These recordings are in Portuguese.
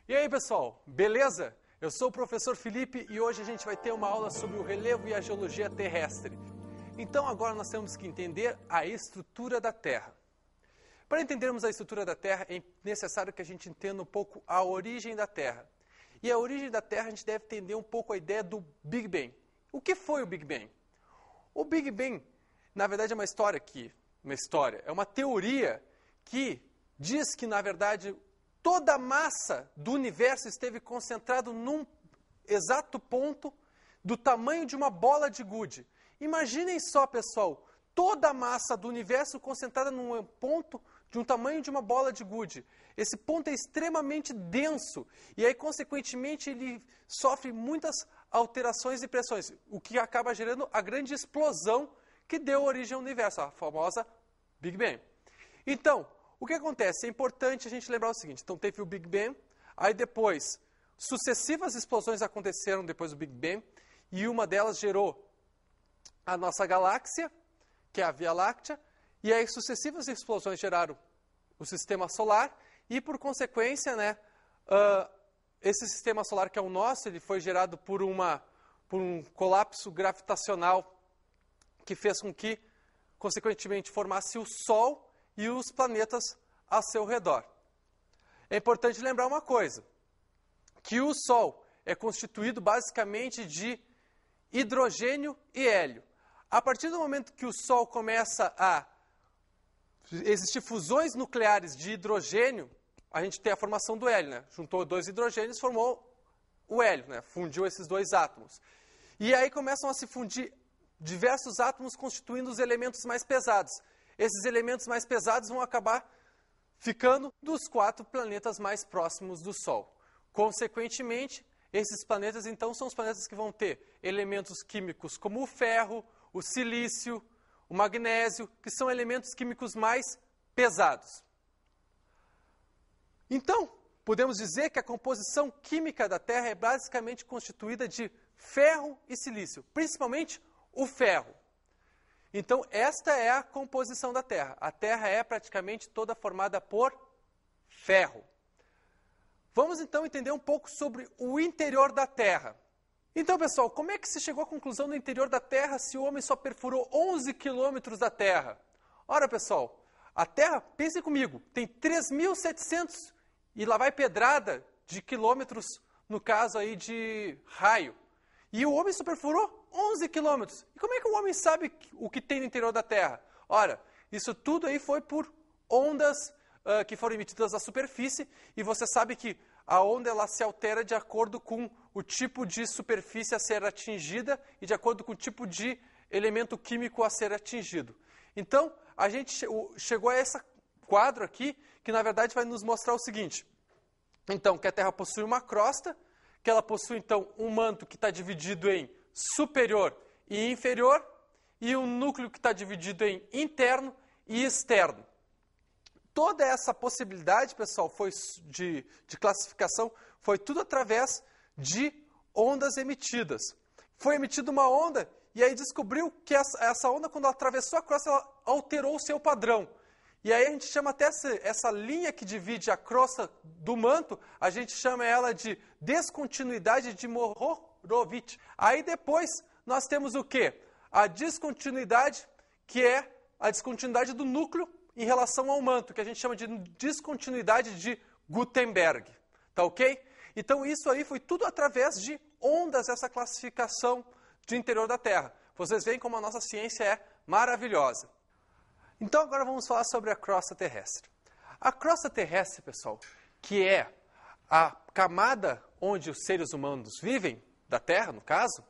E aí, pessoal, beleza? Eu sou o professor Felipe e hoje a gente vai ter uma aula sobre o relevo e a geologia terrestre. Então agora nós temos que entender a estrutura da Terra. Para entendermos a estrutura da Terra é necessário que a gente entenda um pouco a origem da Terra. E a origem da Terra a gente deve entender um pouco a ideia do Big Bang. O que foi o Big Bang? O Big Bang, na verdade, é é uma teoria que diz que, na verdade, toda a massa do universo esteve concentrada num exato ponto do tamanho de uma bola de gude. Imaginem só, pessoal, toda a massa do universo concentrada num ponto de um tamanho de uma bola de gude. Esse ponto é extremamente denso e aí, consequentemente, ele sofre muitas alterações e pressões, o que acaba gerando a grande explosão que deu origem ao universo, a famosa Big Bang. Então, o que acontece? É importante a gente lembrar o seguinte, então teve o Big Bang, aí depois sucessivas explosões aconteceram depois do Big Bang, e uma delas gerou a nossa galáxia, que é a Via Láctea, e aí sucessivas explosões geraram o Sistema Solar, e por consequência, esse Sistema Solar que é o nosso, ele foi gerado por um colapso gravitacional que fez com que, consequentemente, formasse o Sol e os planetas ao seu redor. É importante lembrar uma coisa, que o Sol é constituído basicamente de hidrogênio e hélio. A partir do momento que o Sol começa a existir fusões nucleares de hidrogênio, a gente tem a formação do hélio, né? Juntou dois hidrogênios e formou o hélio, né? Fundiu esses dois átomos. E aí começam a se fundir diversos átomos constituindo os elementos mais pesados. Esses elementos mais pesados vão acabar ficando dos 4 planetas mais próximos do Sol. Consequentemente, esses planetas, então, são os planetas que vão ter elementos químicos como o ferro, o silício, o magnésio, que são elementos químicos mais pesados. Então, podemos dizer que a composição química da Terra é basicamente constituída de ferro e silício, principalmente o ferro. Então, esta é a composição da Terra. A Terra é praticamente toda formada por ferro. Vamos, então, entender um pouco sobre o interior da Terra. Então, pessoal, como é que se chegou à conclusão do interior da Terra se o homem só perfurou 11 quilômetros da Terra? Ora, pessoal, a Terra, pensem comigo, tem 3.700 e lá vai pedrada de quilômetros, no caso aí de raio. E o homem só perfurou 11 quilômetros. E como é que o homem sabe o que tem no interior da Terra? Ora, isso tudo aí foi por ondas que foram emitidas à superfície, e você sabe que a onda ela se altera de acordo com o tipo de superfície a ser atingida e de acordo com o tipo de elemento químico a ser atingido. Então, a gente chegou a esse quadro aqui, que na verdade vai nos mostrar o seguinte. Então, que a Terra possui uma crosta, que ela possui então um manto que está dividido em superior e inferior, e um núcleo que está dividido em interno e externo. Toda essa possibilidade, pessoal, de classificação, foi tudo através de ondas emitidas. Foi emitida uma onda, e aí descobriu que essa onda, quando ela atravessou a crosta, ela alterou o seu padrão. E aí a gente chama até essa linha que divide a crosta do manto, a gente chama ela de descontinuidade de Mohorovic. Aí depois nós temos o quê? A descontinuidade, que é a descontinuidade do núcleo em relação ao manto, que a gente chama de descontinuidade de Gutenberg. Tá ok? Então isso aí foi tudo através de ondas, essa classificação do interior da Terra. Vocês veem como a nossa ciência é maravilhosa. Então agora vamos falar sobre a crosta terrestre. A crosta terrestre, pessoal, que é a camada onde os seres humanos vivem, da Terra, no caso,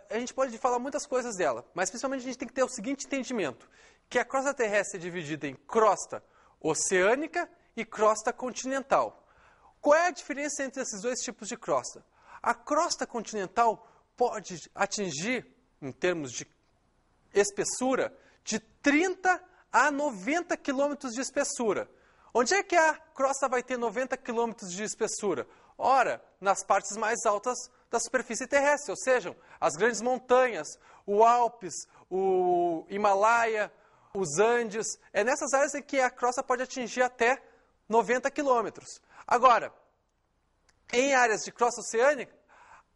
a gente pode falar muitas coisas dela, mas principalmente a gente tem que ter o seguinte entendimento, que a crosta terrestre é dividida em crosta oceânica e crosta continental. Qual é a diferença entre esses dois tipos de crosta? A crosta continental pode atingir, em termos de espessura, de 30 a 90 quilômetros de espessura. Onde é que a crosta vai ter 90 quilômetros de espessura? Ora, nas partes mais altas da superfície terrestre, ou seja, as grandes montanhas, o Alpes, o Himalaia, os Andes. É nessas áreas em que a crosta pode atingir até 90 quilômetros. Agora, em áreas de crosta oceânica,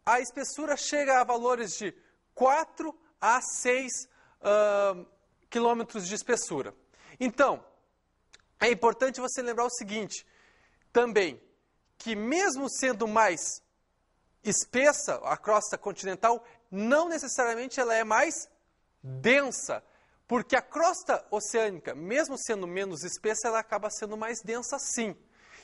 a espessura chega a valores de 4 a 6 quilômetros de espessura. Então, é importante você lembrar o seguinte, também, que mesmo sendo mais espessa a crosta continental, não necessariamente ela é mais densa, porque a crosta oceânica, mesmo sendo menos espessa, ela acaba sendo mais densa sim.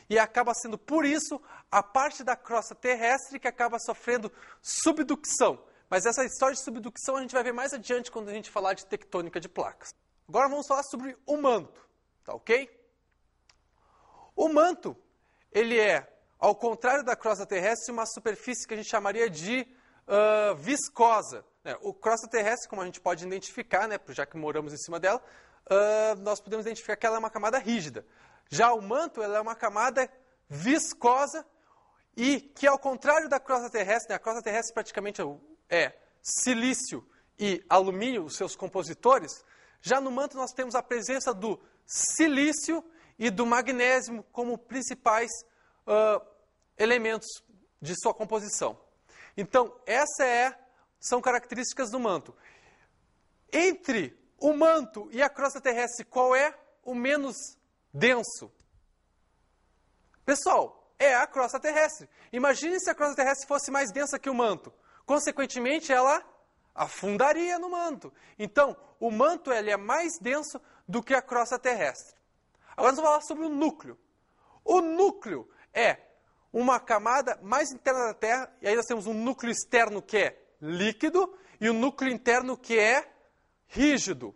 E acaba sendo, por isso, a parte da crosta terrestre que acaba sofrendo subducção. Mas essa história de subducção a gente vai ver mais adiante quando a gente falar de tectônica de placas. Agora vamos falar sobre o manto, tá ok? O manto, ele é, ao contrário da crosta terrestre, uma superfície que a gente chamaria de viscosa. O crosta terrestre, como a gente pode identificar, né, já que moramos em cima dela, nós podemos identificar que ela é uma camada rígida. Já o manto, ela é uma camada viscosa e que, ao contrário da crosta terrestre, né, a crosta terrestre praticamente é silício e alumínio, os seus compositores, já no manto nós temos a presença do silício e do magnésio como principais elementos de sua composição. Então, são características do manto. Entre o manto e a crosta terrestre, qual é o menos denso? Pessoal, é a crosta terrestre. Imagine se a crosta terrestre fosse mais densa que o manto. Consequentemente, ela afundaria no manto. Então, o manto ele é mais denso do que a crosta terrestre. Agora nós vamos falar sobre o núcleo. O núcleo é uma camada mais interna da Terra, e aí nós temos um núcleo externo que é líquido e o núcleo interno que é rígido.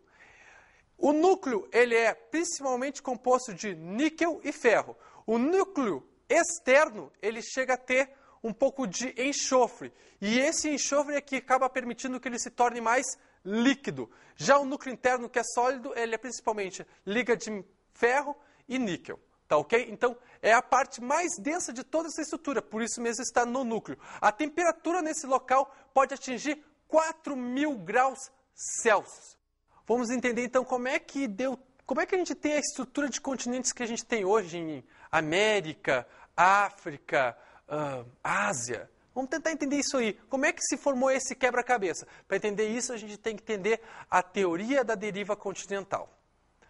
O núcleo ele é principalmente composto de níquel e ferro. O núcleo externo ele chega a ter um pouco de enxofre. E esse enxofre é que acaba permitindo que ele se torne mais líquido. Já o núcleo interno, que é sólido, ele é principalmente liga de ferro e níquel. Tá ok? Então, é a parte mais densa de toda essa estrutura. Por isso mesmo está no núcleo. A temperatura nesse local pode atingir 4.000 graus Celsius. Vamos entender então como é que a gente tem a estrutura de continentes que a gente tem hoje em América, África, Ásia. Vamos tentar entender isso aí. Como é que se formou esse quebra-cabeça? Para entender isso, a gente tem que entender a teoria da deriva continental.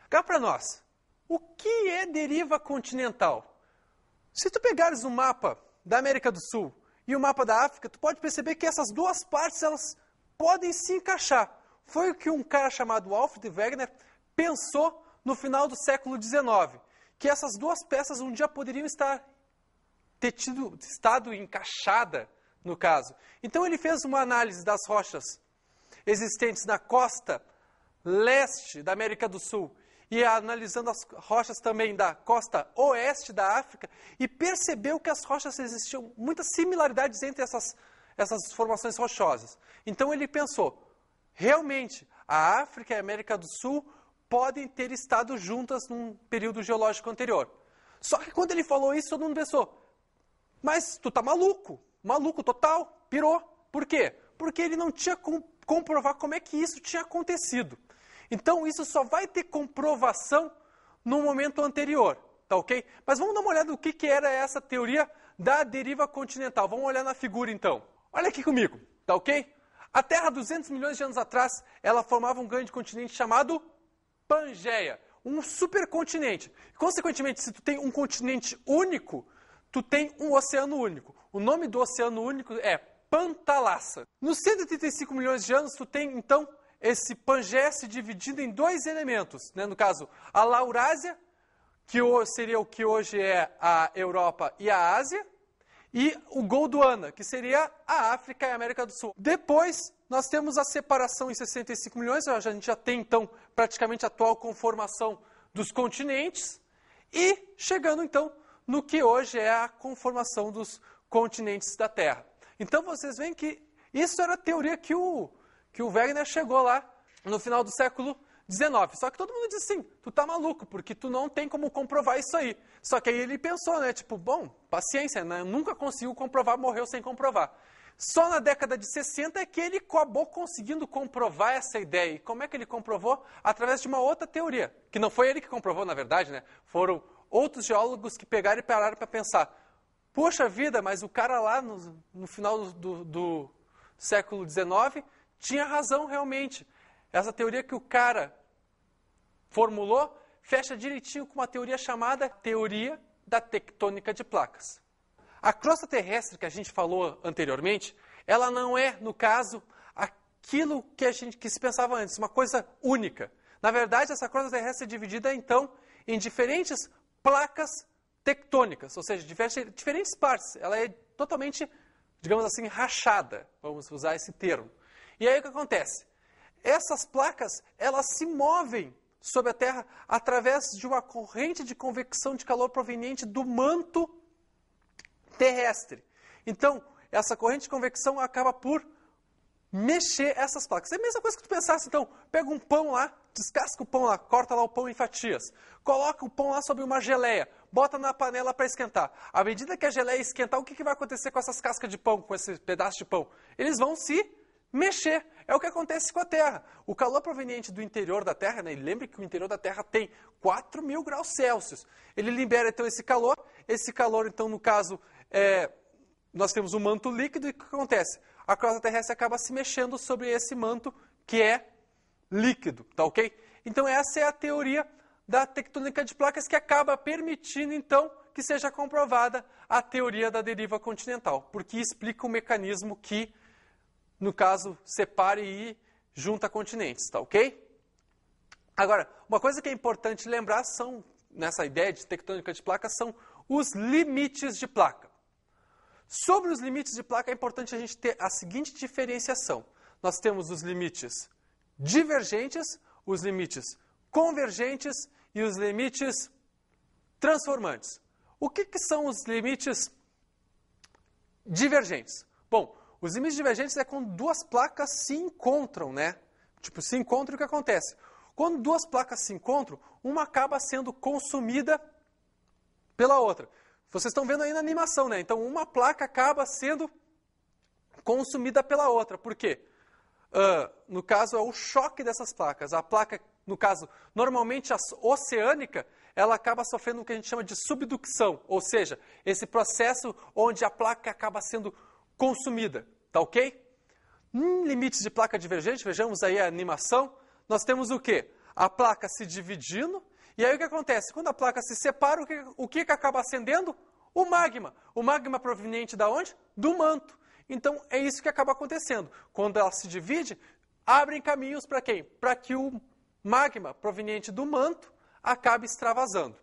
Cá para nós, o que é deriva continental? Se tu pegares um mapa da América do Sul e o mapa da África, tu pode perceber que essas duas partes elas podem se encaixar. Foi o que um cara chamado Alfred Wegener pensou no final do século XIX, que essas duas peças um dia poderiam ter estado encaixada no caso. Então ele fez uma análise das rochas existentes na costa leste da América do Sul e analisando as rochas também da costa oeste da África e percebeu que as rochas existiam muitas similaridades entre essas formações rochosas. Então ele pensou, realmente, a África e a América do Sul podem ter estado juntas num período geológico anterior. Só que quando ele falou isso, todo mundo pensou, mas tu tá maluco, maluco total, pirou. Por quê? Porque ele não tinha como comprovar como é que isso tinha acontecido. Então isso só vai ter comprovação no momento anterior, tá ok? Mas vamos dar uma olhada no que era essa teoria da deriva continental. Vamos olhar na figura então. Olha aqui comigo, tá ok? A Terra, 200 milhões de anos atrás, ela formava um grande continente chamado Pangeia, um supercontinente. Consequentemente, se tu tem um continente único, tu tem um oceano único. O nome do oceano único é Pantalassa. Nos 135 milhões de anos, tu tem, então, esse Pangeia se dividindo em dois elementos. Né? No caso, a Laurásia, que seria o que hoje é a Europa e a Ásia, e o Gondwana, que seria a África e a América do Sul. Depois, nós temos a separação em 65 milhões, a gente já tem, então, praticamente a atual conformação dos continentes, e chegando, então, no que hoje é a conformação dos continentes da Terra. Então, vocês veem que isso era a teoria que o Wegener chegou lá no final do século XIX. Só que todo mundo diz assim, tu tá maluco, porque tu não tem como comprovar isso aí. Só que aí ele pensou, né, tipo, bom, paciência, né, nunca conseguiu comprovar, morreu sem comprovar. Só na década de 60 é que ele acabou conseguindo comprovar essa ideia. E como é que ele comprovou? Através de uma outra teoria, que não foi ele que comprovou, na verdade, né, foram outros geólogos que pegaram e pararam para pensar, poxa vida, mas o cara lá no final do século XIX tinha razão realmente. Essa teoria que o cara formulou fecha direitinho com uma teoria chamada teoria da tectônica de placas. A crosta terrestre que a gente falou anteriormente, ela não é, no caso, aquilo que se pensava antes, uma coisa única. Na verdade, essa crosta terrestre é dividida, então, em diferentes placas tectônicas, ou seja, diferentes partes. Ela é totalmente, digamos assim, rachada, vamos usar esse termo. E aí o que acontece? Essas placas, elas se movem sobre a Terra através de uma corrente de convecção de calor proveniente do manto terrestre. Então, essa corrente de convecção acaba por mexer essas placas. É a mesma coisa que tu pensasse, então, pega um pão lá, descasca o pão lá, corta lá o pão em fatias, coloca o pão lá sobre uma geleia, bota na panela para esquentar. À medida que a geleia esquentar, o que vai acontecer com essas cascas de pão, com esse pedaço de pão? Eles vão se mexer. É o que acontece com a Terra. O calor proveniente do interior da Terra, né? E lembre que o interior da Terra tem 4.000 graus Celsius. Ele libera, então, esse calor. Esse calor, então, no caso, nós temos um manto líquido. E o que acontece? A crosta terrestre acaba se mexendo sobre esse manto que é líquido, tá ok? Então, essa é a teoria da tectônica de placas que acaba permitindo, então, que seja comprovada a teoria da deriva continental, porque explica o mecanismo que, no caso, separe e junta continentes, tá ok? Agora, uma coisa que é importante lembrar nessa ideia de tectônica de placas, são os limites de placa. Sobre os limites de placa, é importante a gente ter a seguinte diferenciação. Nós temos os limites divergentes, os limites convergentes e os limites transformantes. O que são os limites divergentes? Bom, os limites divergentes é quando duas placas se encontram, né? Tipo, se encontram, o que acontece? Quando duas placas se encontram, uma acaba sendo consumida pela outra. Vocês estão vendo aí na animação, né? Então, uma placa acaba sendo consumida pela outra. Por quê? No caso, é o choque dessas placas. A placa, no caso, normalmente a oceânica, ela acaba sofrendo o que a gente chama de subducção. Ou seja, esse processo onde a placa acaba sendo consumida. Tá ok? Em limites de placa divergente, vejamos aí a animação, nós temos o quê? A placa se dividindo. E aí o que acontece? Quando a placa se separa, o que acaba acendendo? O magma. O magma proveniente da onde? Do manto. Então, é isso que acaba acontecendo. Quando ela se divide, abrem caminhos para quem? Para que o magma proveniente do manto acabe extravasando.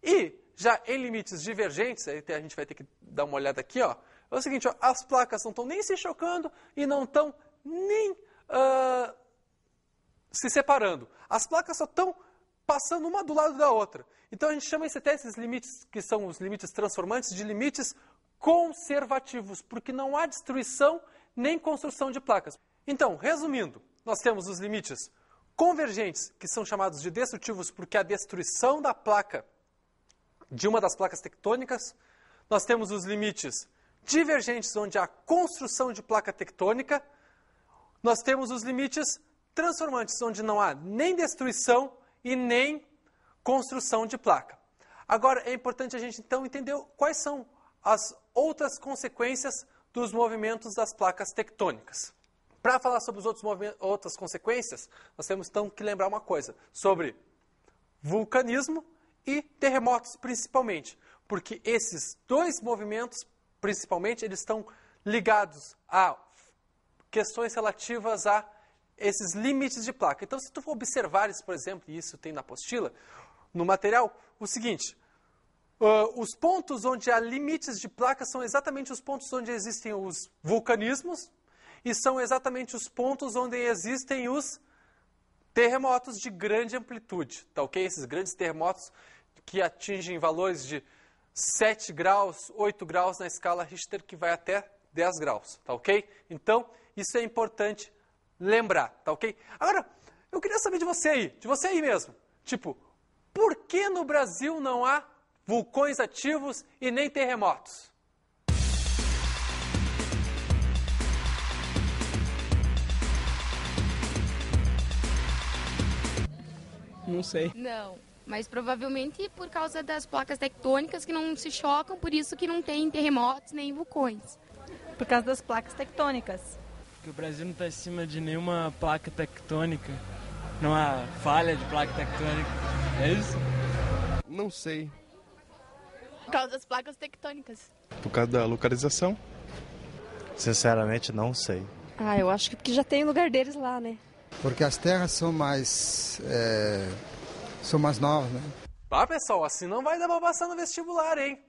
E, já em limites divergentes, aí a gente vai ter que dar uma olhada aqui, ó, é o seguinte, ó, as placas não estão nem se chocando e não estão nem se separando. As placas só estão passando uma do lado da outra. Então, a gente chama esses limites, que são os limites transformantes, de limites conservativos, porque não há destruição nem construção de placas. Então, resumindo, nós temos os limites convergentes, que são chamados de destrutivos, porque a destruição da placa, de uma das placas tectônicas. Nós temos os limites divergentes, onde há construção de placa tectônica. Nós temos os limites transformantes, onde não há nem destruição e nem construção de placa. Agora, é importante a gente, então, entender quais são as outras consequências dos movimentos das placas tectônicas. Para falar sobre os outras consequências, nós temos, então, que lembrar uma coisa, sobre vulcanismo e terremotos, principalmente. Porque esses dois movimentos, principalmente, eles estão ligados a questões relativas a esses limites de placa. Então, se tu for observar isso, por exemplo, e isso tem na apostila, no material, o seguinte, os pontos onde há limites de placa são exatamente os pontos onde existem os vulcanismos e são exatamente os pontos onde existem os terremotos de grande amplitude, tá ok? Esses grandes terremotos que atingem valores de 7 graus, 8 graus na escala Richter, que vai até 10 graus, tá ok? Então, isso é importante lembrar, tá ok? Agora, eu queria saber de você aí mesmo. Tipo, por que no Brasil não há vulcões ativos e nem terremotos? Não sei. Não. Mas provavelmente por causa das placas tectônicas que não se chocam, por isso que não tem terremotos nem vulcões. Por causa das placas tectônicas. Porque o Brasil não está em cima de nenhuma placa tectônica, não há falha de placa tectônica, é isso? Não sei. Por causa das placas tectônicas. Por causa da localização? Sinceramente, não sei. Eu acho que porque já tem o lugar deles lá, né? Porque as terras são mais novas, né? Pessoal, assim não vai dar pra passar no vestibular, hein?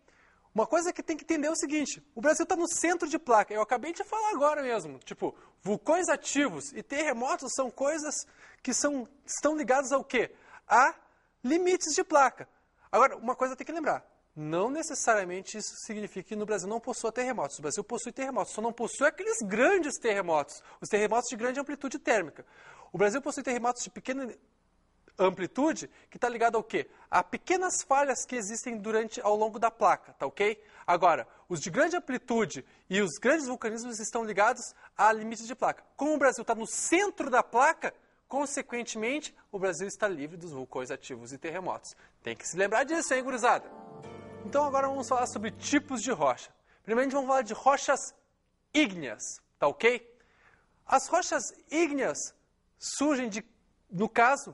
Uma coisa que tem que entender é o seguinte, o Brasil está no centro de placa, eu acabei de falar agora mesmo, tipo, vulcões ativos e terremotos são coisas que estão ligadas ao quê? A limites de placa. Agora, uma coisa tem que lembrar, não necessariamente isso significa que no Brasil não possua terremotos. O Brasil possui terremotos, só não possui aqueles grandes terremotos, os terremotos de grande amplitude térmica. O Brasil possui terremotos de pequena amplitude, que está ligado ao quê? A pequenas falhas que existem ao longo da placa, tá ok? Agora, os de grande amplitude e os grandes vulcanismos estão ligados a limites de placa. Como o Brasil está no centro da placa, consequentemente, o Brasil está livre dos vulcões ativos e terremotos. Tem que se lembrar disso, hein, gurizada? Então agora vamos falar sobre tipos de rocha. Primeiramente vamos falar de rochas ígneas, tá ok? As rochas ígneas surgem no caso,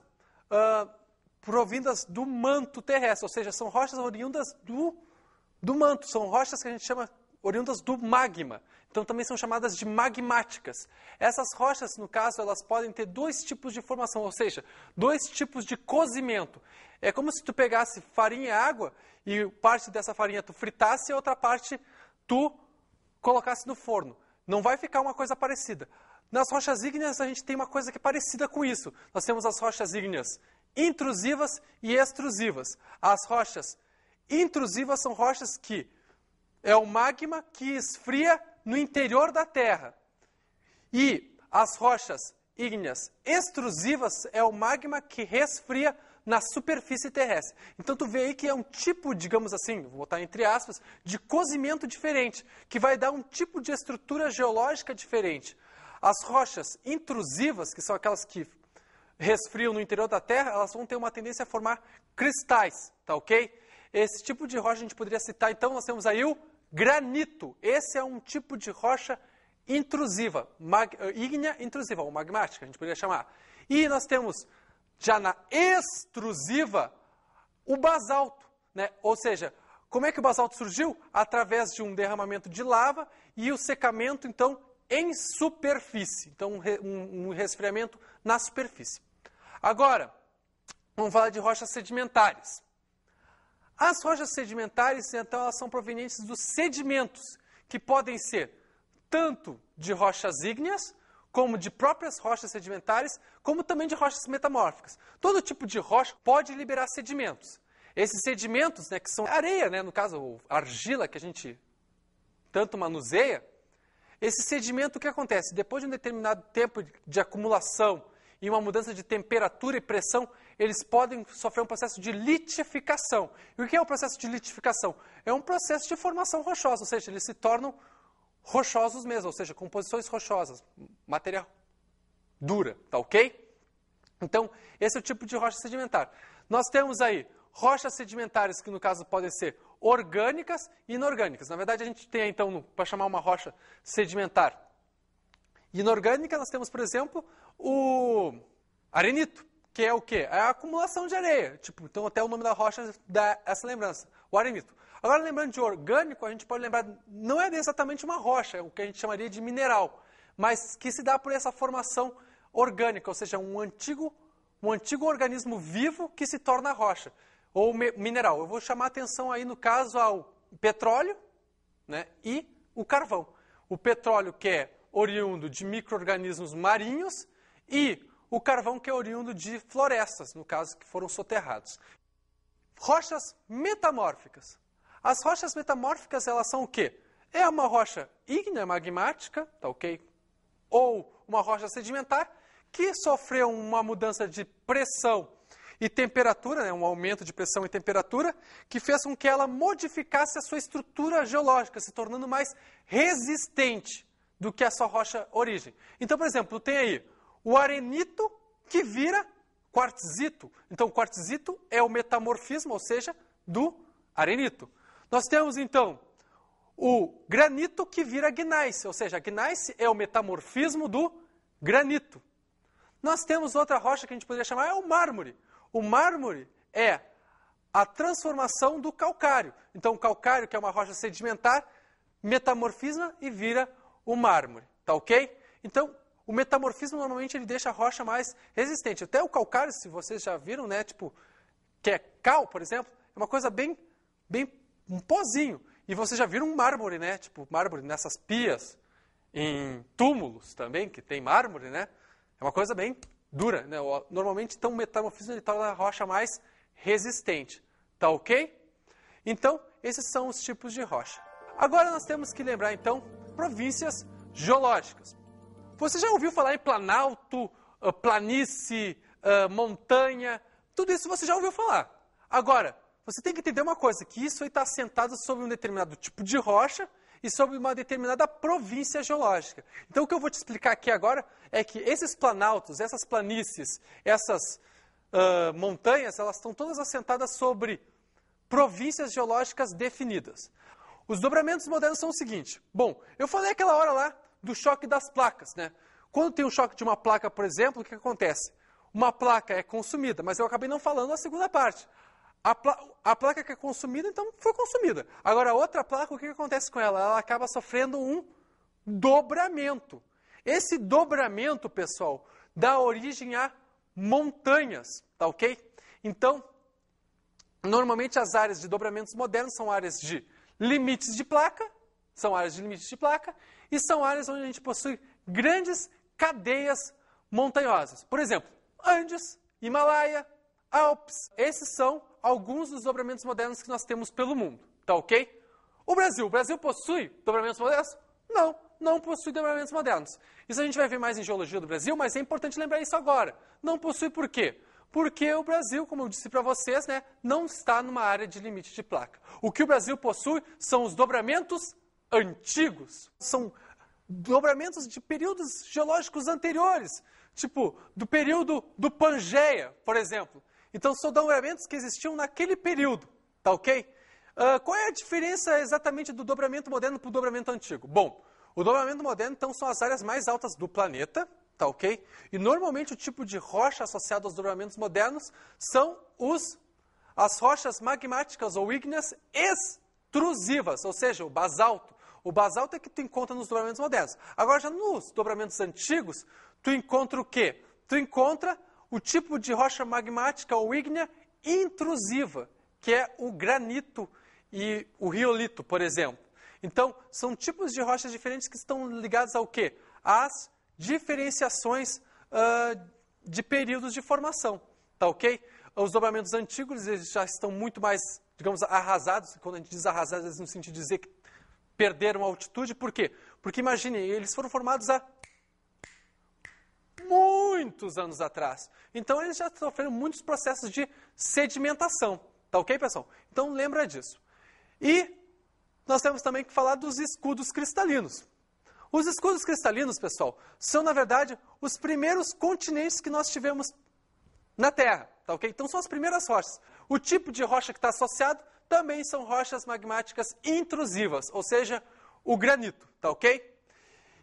provindas do manto terrestre, ou seja, são rochas oriundas do manto, são rochas que a gente chama oriundas do magma, então também são chamadas de magmáticas. Essas rochas, no caso, elas podem ter dois tipos de formação, ou seja, dois tipos de cozimento. É como se tu pegasse farinha e água e parte dessa farinha tu fritasse e outra parte tu colocasse no forno. Não vai ficar uma coisa parecida. Nas rochas ígneas, a gente tem uma coisa que é parecida com isso. Nós temos as rochas ígneas intrusivas e extrusivas. As rochas intrusivas são rochas que é o magma que esfria no interior da Terra. E as rochas ígneas extrusivas é o magma que resfria na superfície terrestre. Então tu vê aí que é um tipo, digamos assim, vou botar entre aspas, de cozimento diferente, que vai dar um tipo de estrutura geológica diferente. As rochas intrusivas, que são aquelas que resfriam no interior da Terra, elas vão ter uma tendência a formar cristais, tá ok? Esse tipo de rocha a gente poderia citar, então nós temos aí o granito. Esse é um tipo de rocha intrusiva, ígnea intrusiva, ou magmática, a gente poderia chamar. E nós temos, já na extrusiva, o basalto, né? Ou seja, como é que o basalto surgiu? Através de um derramamento de lava e o secamento, então, em superfície. Então, um resfriamento na superfície. Agora, vamos falar de rochas sedimentares. As rochas sedimentares, então, elas são provenientes dos sedimentos, que podem ser tanto de rochas ígneas, como de próprias rochas sedimentares, como também de rochas metamórficas. Todo tipo de rocha pode liberar sedimentos. Esses sedimentos, né, que são areia, né, no caso, argila, que a gente tanto manuseia, esse sedimento, o que acontece? Depois de um determinado tempo de acumulação e uma mudança de temperatura e pressão, eles podem sofrer um processo de litificação. E o que é o processo de litificação? É um processo de formação rochosa, ou seja, eles se tornam rochosos mesmo, ou seja, composições rochosas, matéria dura, tá ok? Então, esse é o tipo de rocha sedimentar. Nós temos aí rochas sedimentares que, no caso, podem ser orgânicas e inorgânicas. Na verdade, a gente tem, então, para chamar uma rocha sedimentar inorgânica, nós temos, por exemplo, o arenito, que é o quê? É a acumulação de areia. Então, até o nome da rocha dá essa lembrança, o arenito. Agora, lembrando de orgânico, a gente pode lembrar, não é exatamente uma rocha, é o que a gente chamaria de mineral, mas que se dá por essa formação orgânica, ou seja, um antigo organismo vivo que se torna rocha, ou mineral. Eu vou chamar a atenção aí, no caso, ao petróleo, né, e o carvão. O petróleo, que é oriundo de micro-organismos marinhos, e o carvão, que é oriundo de florestas, no caso, que foram soterrados. Rochas metamórficas. As rochas metamórficas, elas são o quê? É uma rocha ígnea, magmática, tá ok? Ou uma rocha sedimentar, que sofreu uma mudança de pressão e temperatura, né, um aumento de pressão e temperatura, que fez com que ela modificasse a sua estrutura geológica, se tornando mais resistente do que a sua rocha origem. Então, por exemplo, tem aí o arenito que vira quartzito. Então, o quartzito é o metamorfismo, ou seja, do arenito. Nós temos, então, o granito que vira gneiss, ou seja, a gneiss é o metamorfismo do granito. Nós temos outra rocha que a gente poderia chamar é o mármore. O mármore é a transformação do calcário. Então, o calcário, que é uma rocha sedimentar, metamorfisma e vira o mármore. Tá ok? Então, o metamorfismo normalmente ele deixa a rocha mais resistente. Até o calcário, se vocês já viram, né, tipo, que é cal, por exemplo, é uma coisa bem um pozinho. E vocês já viram um mármore, né? Tipo, mármore nessas pias, em túmulos também, que tem mármore, né? É uma coisa bem dura, né? Normalmente, então, o metamorfismo ele torna a rocha mais resistente. Tá ok? Então, esses são os tipos de rocha. Agora nós temos que lembrar, então, províncias geológicas. Você já ouviu falar em planalto, planície, montanha? Tudo isso você já ouviu falar. Agora, você tem que entender uma coisa, que isso está assentado sobre um determinado tipo de rocha e sobre uma determinada província geológica. Então, o que eu vou te explicar aqui agora é que esses planaltos, essas planícies, essas montanhas, elas estão todas assentadas sobre províncias geológicas definidas. Os dobramentos modernos são o seguinte. Bom, eu falei aquela hora lá do choque das placas, né? Quando tem um choque de uma placa, por exemplo, o que acontece? Uma placa é consumida, mas eu acabei não falando a segunda parte. A placa que é consumida, então, foi consumida. Agora, a outra placa, o que acontece com ela? Ela acaba sofrendo um dobramento. Esse dobramento, pessoal, dá origem a montanhas, tá ok? Então, normalmente as áreas de dobramentos modernos são áreas de limites de placa, e são áreas onde a gente possui grandes cadeias montanhosas. Por exemplo, Andes, Himalaia, Alpes. Esses são alguns dos dobramentos modernos que nós temos pelo mundo, tá ok? O Brasil possui dobramentos modernos? Não possui dobramentos modernos. Isso a gente vai ver mais em geologia do Brasil, mas é importante lembrar isso agora. Não possui por quê? Porque o Brasil, como eu disse para vocês, né, não está numa área de limite de placa. O que o Brasil possui são os dobramentos antigos. São dobramentos de períodos geológicos anteriores, tipo do período do Pangeia, por exemplo. Então, são dobramentos que existiam naquele período, tá ok? Qual é a diferença exatamente do dobramento moderno para o dobramento antigo? Bom, o dobramento moderno, então, são as áreas mais altas do planeta, tá ok? E, normalmente, o tipo de rocha associado aos dobramentos modernos são as rochas magmáticas ou ígneas extrusivas, ou seja, o basalto. O basalto é que tu encontra nos dobramentos modernos. Agora, já nos dobramentos antigos, tu encontra o quê? Tu encontra o tipo de rocha magmática ou ígnea intrusiva, que é o granito e o riolito, por exemplo. Então, são tipos de rochas diferentes que estão ligados ao quê? Às diferenciações de períodos de formação, tá ok? Os dobramentos antigos eles já estão muito mais, digamos, arrasados. Quando a gente diz arrasados, no sentido de dizer que perderam altitude. Por quê? Porque, imaginem, eles foram formados há muitos anos atrás. Então, eles já sofreram muitos processos de sedimentação. Tá ok, pessoal? Então, lembra disso. E nós temos também que falar dos escudos cristalinos. Os escudos cristalinos, pessoal, são, na verdade, os primeiros continentes que nós tivemos na Terra. Tá ok? Então, são as primeiras rochas. O tipo de rocha que está associado também são rochas magmáticas intrusivas, ou seja, o granito. Tá ok?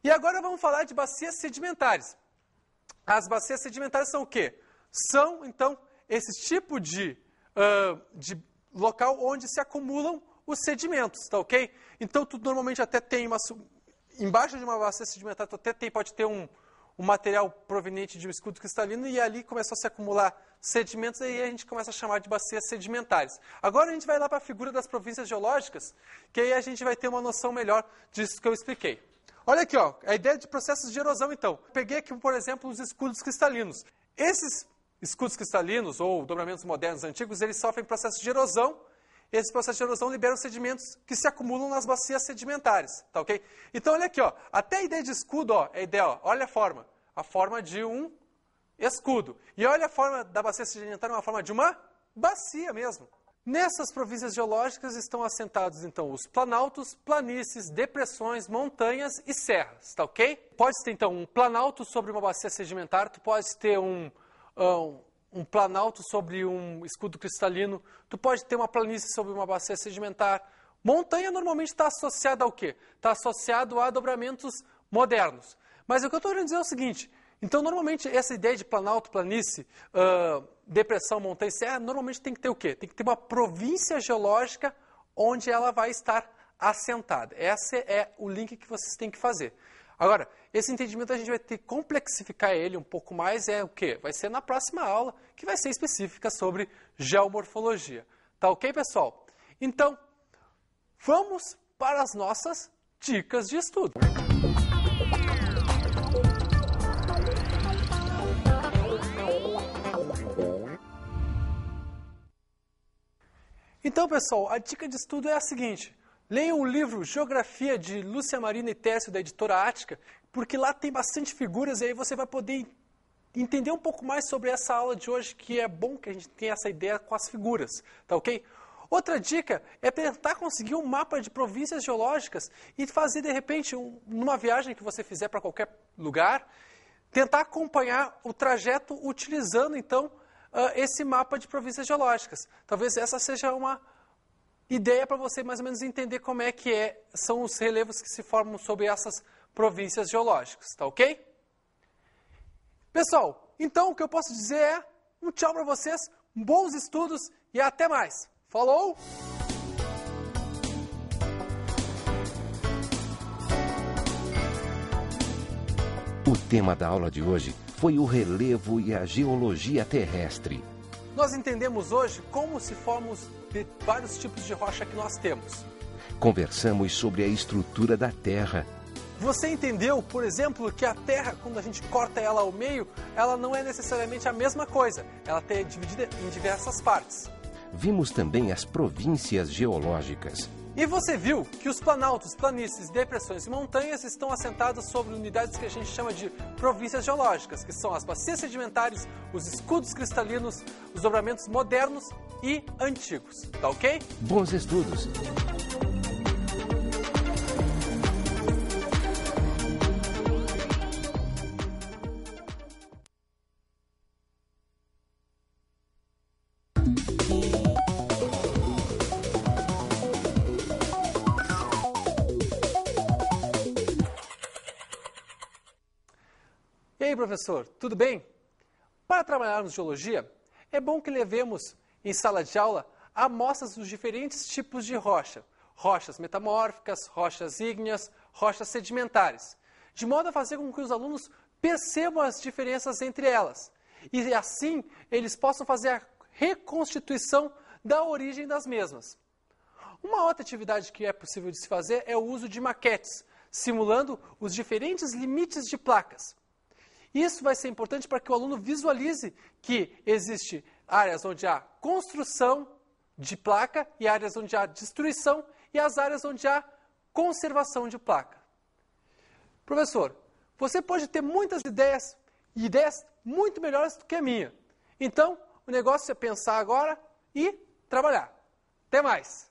E agora vamos falar de bacias sedimentares. As bacias sedimentares são o quê? São, então, esse tipo de local onde se acumulam os sedimentos, tá ok? Então, tu normalmente até tem embaixo de uma bacia sedimentar, tu até pode ter um material proveniente de um escudo cristalino e ali começou a se acumular sedimentos e aí a gente começa a chamar de bacias sedimentares. Agora a gente vai lá para a figura das províncias geológicas, que aí a gente vai ter uma noção melhor disso que eu expliquei. Olha aqui, ó, a ideia de processos de erosão, então. Peguei aqui, por exemplo, os escudos cristalinos. Esses escudos cristalinos, ou dobramentos modernos antigos, eles sofrem processos de erosão. Esse processo de erosão libera os sedimentos que se acumulam nas bacias sedimentares, tá ok? Então, olha aqui, ó, até a ideia de escudo, ó, é a ideia, ó, olha a forma de um escudo. E olha a forma da bacia sedimentar, uma forma de uma bacia mesmo. Nessas províncias geológicas estão assentados, então, os planaltos, planícies, depressões, montanhas e serras, tá ok? Pode ter, então, um planalto sobre uma bacia sedimentar, tu pode ter um planalto sobre um escudo cristalino, tu pode ter uma planície sobre uma bacia sedimentar. Montanha normalmente está associada ao quê? Está associado a dobramentos modernos. Mas o que eu estou querendo dizer é o seguinte, então normalmente essa ideia de planalto, planície, depressão, montanha e serra, normalmente tem que ter o quê? Tem que ter uma província geológica onde ela vai estar assentada. Esse é o link que vocês têm que fazer. Agora, esse entendimento a gente vai ter que complexificar ele um pouco mais, é o quê? Vai ser na próxima aula, que vai ser específica sobre geomorfologia. Tá ok, pessoal? Então, vamos para as nossas dicas de estudo. Então, pessoal, a dica de estudo é a seguinte. Leiam o livro Geografia de Lúcia Marina e Técio, da editora Ática, porque lá tem bastante figuras e aí você vai poder entender um pouco mais sobre essa aula de hoje, que é bom que a gente tenha essa ideia com as figuras, tá ok? Outra dica é tentar conseguir um mapa de províncias geológicas e fazer, de repente, numa viagem que você fizer para qualquer lugar, tentar acompanhar o trajeto utilizando, então, esse mapa de províncias geológicas. Talvez essa seja uma ideia para você mais ou menos entender como é que são os relevos que se formam sobre essas províncias geológicas, tá ok? Pessoal, então o que eu posso dizer é um tchau para vocês, bons estudos e até mais. Falou! O tema da aula de hoje foi o relevo e a geologia terrestre. Nós entendemos hoje como se formam de vários tipos de rocha que nós temos. Conversamos sobre a estrutura da Terra. Você entendeu, por exemplo, que a Terra, quando a gente corta ela ao meio, ela não é necessariamente a mesma coisa. Ela é dividida em diversas partes. Vimos também as províncias geológicas. E você viu que os planaltos, planícies, depressões e montanhas estão assentados sobre unidades que a gente chama de províncias geológicas, que são as bacias sedimentares, os escudos cristalinos, os dobramentos modernos e antigos. Tá ok? Bons estudos! E aí, professor, tudo bem? Para trabalharmos geologia, é bom que levemos em sala de aula amostras dos diferentes tipos de rocha. Rochas metamórficas, rochas ígneas, rochas sedimentares. De modo a fazer com que os alunos percebam as diferenças entre elas. E assim, eles possam fazer a reconstituição da origem das mesmas. Uma outra atividade que é possível de se fazer é o uso de maquetes, simulando os diferentes limites de placas. Isso vai ser importante para que o aluno visualize que existe áreas onde há construção de placa e áreas onde há destruição e as áreas onde há conservação de placa. Professor, você pode ter muitas ideias e ideias muito melhores do que a minha. Então, o negócio é pensar agora e trabalhar. Até mais!